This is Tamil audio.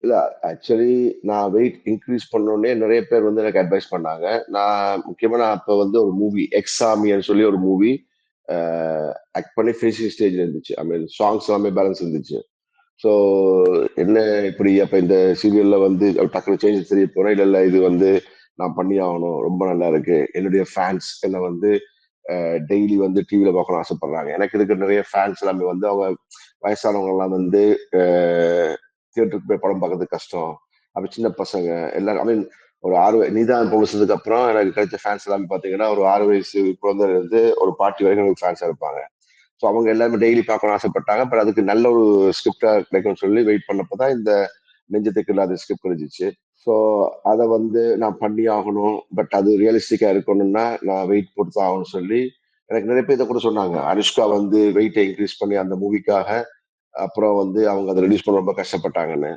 இல்ல ஆக்சுவலி நான் வெயிட் இன்கிரீஸ் பண்ணோனே நெறைய பேர் வந்து எனக்கு அட்வைஸ் பண்ணாங்க. நான் முக்கியமா அப்ப வந்து ஒரு மூவி எக்ஸாமின்னு சொல்லி ஒரு மூவி அ ஆக்ட் பண்ணி ஃபினிஷிங் ஸ்டேஜ்ல இருந்துச்சு. ஐ மீன் சாங்ஸ் எல்லாமே பேலன்ஸ் இருந்துச்சு. ஸோ என்ன இப்படி அப்ப இந்த சீரியல்ல வந்து டக்குனு சேஞ்சஸ் தெரிய போறேன். இல்ல, இல்ல இது வந்து நான் பண்ணியே ஆகணும். ரொம்ப நல்லா இருக்கு. என்னுடைய ஃபேன்ஸ் என்ன வந்து டெய்லி வந்து டிவில பார்க்கணும்னு ஆசைப்படுறாங்க. எனக்கு இருக்கிற நிறைய ஃபேன்ஸ் எல்லாமே வந்து அவங்க வயசானவங்க எல்லாம் வந்து அ தியேட்டருக்கு போய் படம் பார்க்கறது கஷ்டம். அப்ப சின்ன பசங்க எல்லாரும் ஐ மீன் ஒரு 6 நீதான் போலீஸ்க்கு அப்புறம் எனக்கு கிடைச்ச ஃபேன்ஸ் எல்லாமே பார்த்தீங்கன்னா, ஒரு 6 வயசு குழந்தையிலிருந்து ஒரு பாட்டி வரைக்கும் எனக்கு ஃபேன்ஸா இருப்பாங்க. ஸோ அவங்க எல்லாருமே டெய்லி பார்க்கணும்னு ஆசைப்பட்டாங்க. பட் அதுக்கு நல்ல ஒரு ஸ்கிரிப்ட்டா கிடைக்கும்னு சொல்லி வெயிட் பண்ணப்ப தான் இந்த நெஞ்சத்துக்கு இல்லாத ஸ்கிரிப்ட் கிடைச்சுச்சு. ஸோ அத வந்து நான் பண்ணியே ஆகணும். பட் அது ரியலிஸ்டிக்கா இருக்கணும்னா, நான் வெயிட் போட்டு தான் ஆகணும்னு சொல்லி, எனக்கு நெறைய பேர் இத கூட சொன்னாங்க. அனுஷ்கா வந்து வெயிட்ட இன்கிரீஸ் பண்ணி அந்த மூவிக்காக, அப்புறம் வந்து அவங்க அத ரிலீஸ் பண்ண ரொம்ப கஷ்டப்பட்டாங்கன்னு.